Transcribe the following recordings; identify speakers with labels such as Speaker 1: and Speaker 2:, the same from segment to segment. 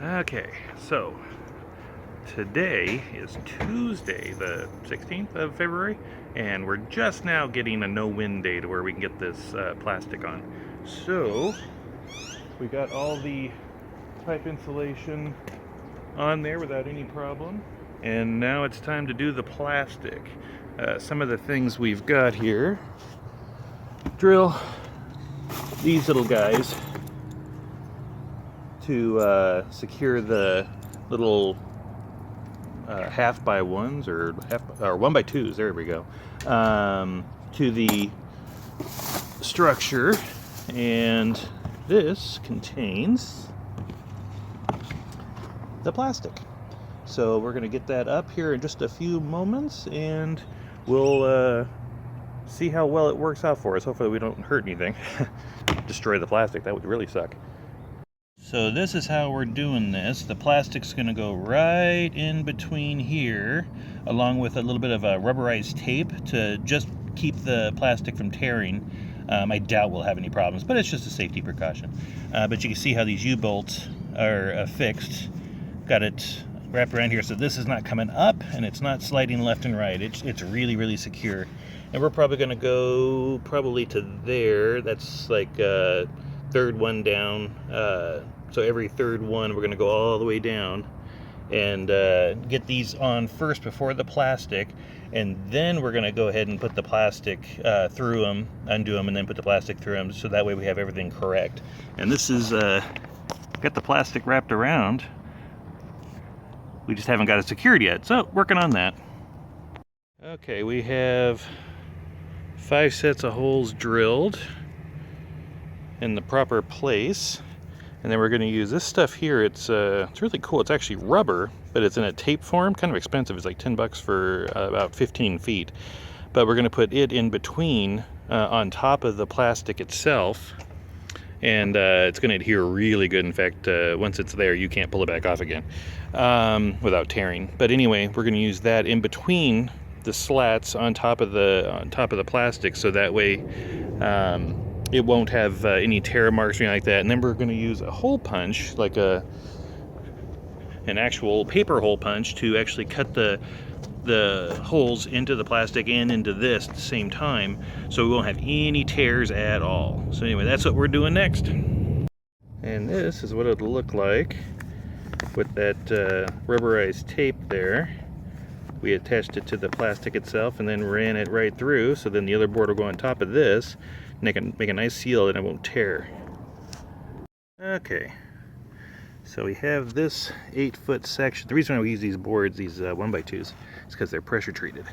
Speaker 1: Okay, so today is Tuesday, the 16th of February, and we're just now getting a no-wind day to where we can get this plastic on. So we got all the pipe insulation on there without any problem, and now it's time to do the plastic. Some of the things we've got here: drill these little guys to secure the little half by ones or 1x2s. There we go. To the structure, and this contains the plastic. So we're going to get that up here in just a few moments, and we'll see how well it works out for us. Hopefully we don't hurt anything. Destroy the plastic. That would really suck. So this is how we're doing this. The plastic's going to go right in between here, along with a little bit of a rubberized tape to just keep the plastic from tearing. I doubt we'll have any problems, but it's just a safety precaution. But you can see how these U-bolts are fixed. Got it wrapped around here, so this is not coming up and it's not sliding left and right. It's really, really secure. And we're probably going to go to there. That's like third one down. So every third one we're going to go all the way down and get these on first before the plastic, and then we're going to go ahead and put the plastic through them, undo them, and then put the plastic through them, so that way we have everything correct. And this is got the plastic wrapped around. We just haven't got it secured yet, so working on that. Okay, we have 5 sets of holes drilled in the proper place, and then we're going to use this stuff here. It's really cool. It's actually rubber, but it's in a tape form. Kind of expensive. It's like $10 for about 15 feet. But we're going to put it in between on top of the plastic itself, and it's going to adhere really good. In fact, once it's there, you can't pull it back off again without tearing. But anyway, we're going to use that in between the slats on top of the plastic, so that way it won't have any tear marks or anything like that. And then we're going to use a hole punch, like an actual paper hole punch, to actually cut the holes into the plastic and into this at the same time, so we won't have any tears at all. So anyway, that's what we're doing next. And this is what it'll look like with that rubberized tape there. We attached it to the plastic itself and then ran it right through, so then the other board will go on top of this, and they can make a nice seal and it won't tear. Okay, so we have this 8-foot section. The reason why we use these boards, these 1x2s, is because they're pressure treated.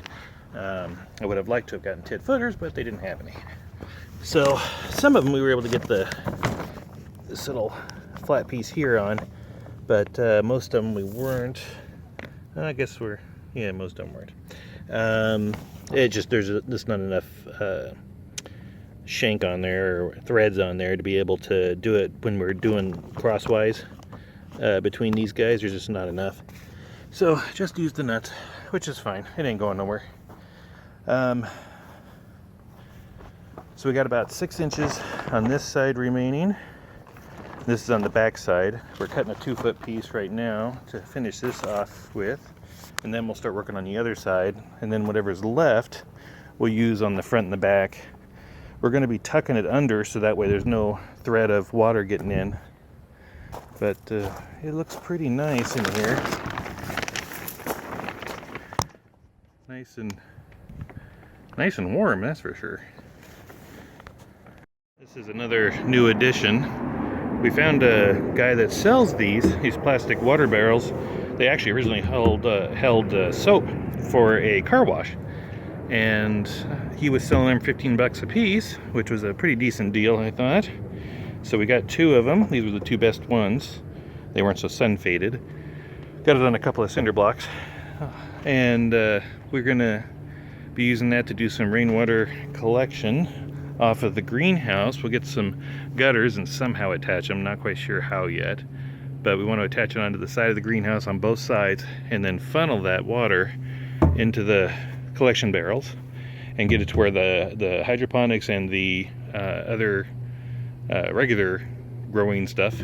Speaker 1: I would have liked to have gotten 10-footers, but they didn't have any. So some of them we were able to get this little flat piece here on, but most of them we weren't. I guess most of them weren't. There's just not enough shank on there or threads on there to be able to do it when we're doing crosswise between these guys. There's just not enough. So just use the nuts, which is fine. It ain't going nowhere. So we got about 6 inches on this side remaining. This is on the back side. We're cutting a 2-foot piece right now to finish this off with, and then we'll start working on the other side, and then whatever's left we'll use on the front and the back. We're going to be tucking it under so that way there's no threat of water getting in, but it looks pretty nice in here. Nice and warm, that's for sure. This is another new addition. We found a guy that sells these plastic water barrels. They actually originally held soap for a car wash, and he was selling them $15 a piece, which was a pretty decent deal, I thought. So we got 2 of them. These were the 2 best ones. They weren't so sun faded. Got it on a couple of cinder blocks, and we're gonna be using that to do some rainwater collection off of the greenhouse. We'll get some gutters and somehow attach them. Not quite sure how yet, but we want to attach it onto the side of the greenhouse on both sides, and then funnel that water into the collection barrels and get it to where the hydroponics and the other regular growing stuff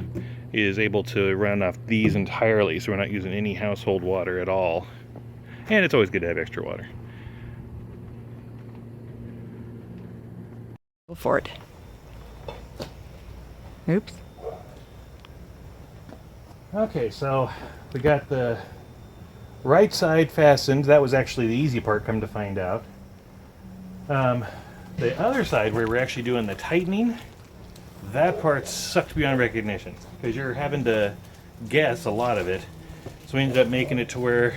Speaker 1: is able to run off these entirely, so we're not using any household water at all. And it's always good to have extra water.
Speaker 2: Go for it. Oops.
Speaker 1: Okay, so we got the right side fastened. That was actually the easy part, come to find out. The other side, where we're actually doing the tightening, that part sucked beyond recognition, because you're having to guess a lot of it. So we ended up making it to where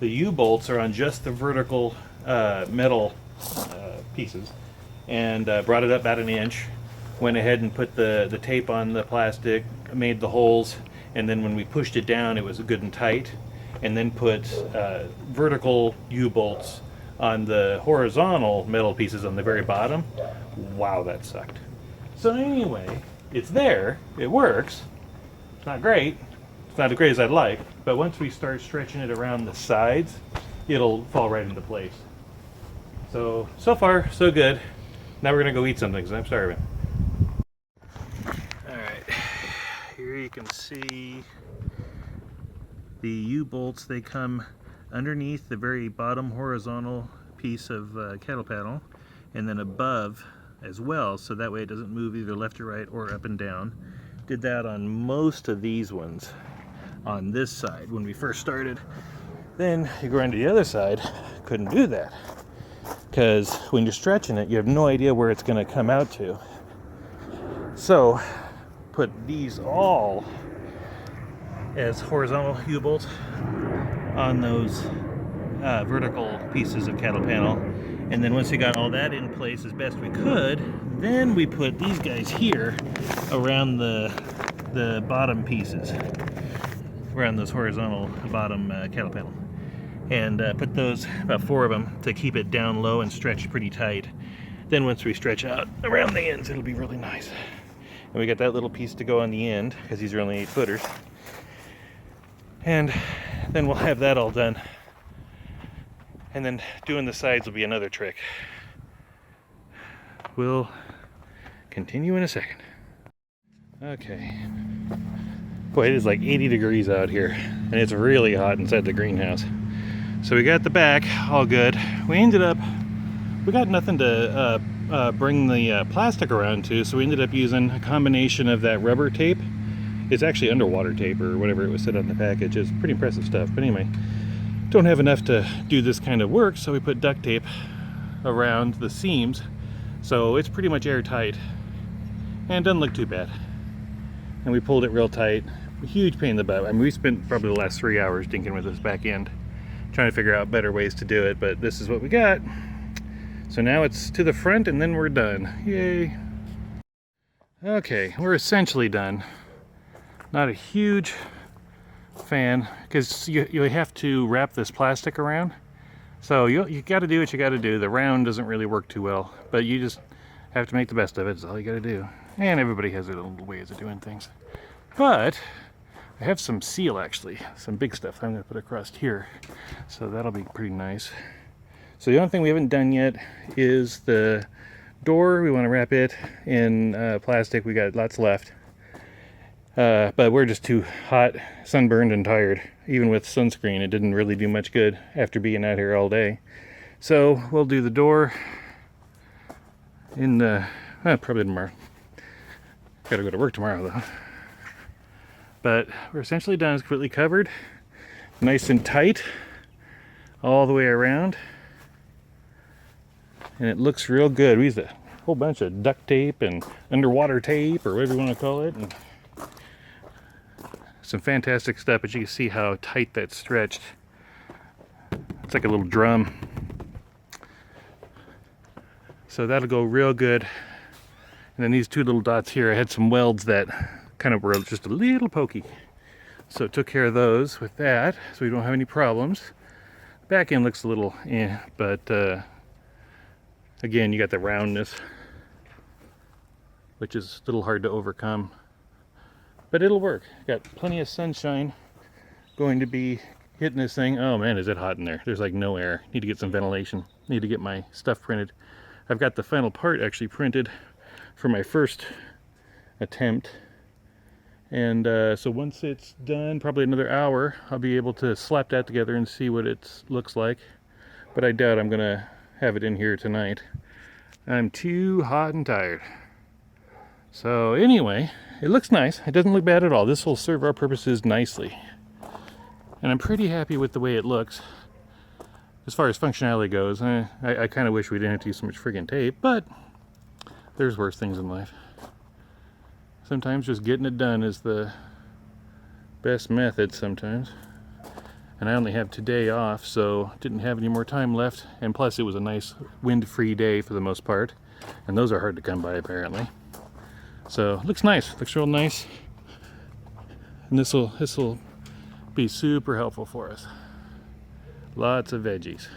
Speaker 1: the U-bolts are on just the vertical metal pieces, and brought it up about an inch. Went ahead and put the tape on the plastic, made the holes, and then when we pushed it down, it was good and tight. And then put vertical U-bolts on the horizontal metal pieces on the very bottom. Wow, that sucked. So anyway, it's there, it works. It's not great, it's not as great as I'd like, but once we start stretching it around the sides, it'll fall right into place. So far, so good. Now we're gonna go eat something, because I'm starving. Alright, here you can see the U-bolts. They come underneath the very bottom horizontal piece of cattle panel, and then above as well, so that way it doesn't move either left or right or up and down. Did that on most of these ones on this side when we first started. Then you go around to the other side, couldn't do that, because when you're stretching it, you have no idea where it's going to come out to. So put these all as horizontal U-bolts on those vertical pieces of cattle panel, and then once we got all that in place as best we could, then we put these guys here around the bottom pieces, around those horizontal bottom cattle panel, and put those, about 4 of them, to keep it down low and stretched pretty tight. Then once we stretch out around the ends, it'll be really nice. And we got that little piece to go on the end, because these are only 8 footers. And then we'll have that all done. And then doing the sides will be another trick. We'll continue in a second. Okay. Boy, it is like 80 degrees out here, and it's really hot inside the greenhouse. So we got the back all good. We got nothing to bring the plastic around to, so we ended up using a combination of that rubber tape. It's actually underwater tape, or whatever it was said on the package. It's pretty impressive stuff. But anyway, don't have enough to do this kind of work, so we put duct tape around the seams, so it's pretty much airtight and doesn't look too bad. And we pulled it real tight. A huge pain in the butt. I mean, we spent probably the last 3 hours dinking with this back end, trying to figure out better ways to do it, but this is what we got. So now it's to the front, and then we're done. Yay. Okay, we're essentially done. Not a huge fan, because you have to wrap this plastic around. So you got to do what you got to do. The round doesn't really work too well, but you just have to make the best of it. That's all you got to do. And everybody has their little ways of doing things. But I have some seal, actually, some big stuff that I'm going to put across here. So that'll be pretty nice. So the only thing we haven't done yet is the door. We want to wrap it in plastic. We got lots left. But we're just too hot, sunburned, and tired. Even with sunscreen, it didn't really do much good after being out here all day. So we'll do the door in probably tomorrow. Gotta go to work tomorrow, though. But we're essentially done. It's completely covered, nice and tight all the way around, and it looks real good. We used a whole bunch of duct tape and underwater tape, or whatever you want to call it, and some fantastic stuff. But you can see how tight that's stretched. It's like a little drum. So that'll go real good. And then these 2 little dots here, I had some welds that kind of were just a little pokey. So took care of those with that, so we don't have any problems. Back end looks a little but again, you got the roundness, which is a little hard to overcome. But it'll work. Got plenty of sunshine going to be hitting this thing. Oh man, is it hot in there. There's like no air. Need to get some ventilation. Need to get my stuff printed. I've got the final part actually printed for my first attempt, And so once it's done, probably another hour, I'll be able to slap that together and see what it looks like. But I doubt I'm gonna have it in here tonight. I'm too hot and tired. So anyway, it looks nice. It doesn't look bad at all. This will serve our purposes nicely. And I'm pretty happy with the way it looks. As far as functionality goes, I kind of wish we didn't have to use so much friggin' tape, but there's worse things in life. Sometimes just getting it done is the best method sometimes. And I only have today off, so didn't have any more time left. And plus it was a nice wind-free day for the most part. And those are hard to come by apparently. So it looks nice, looks real nice. And this'll be super helpful for us. Lots of veggies.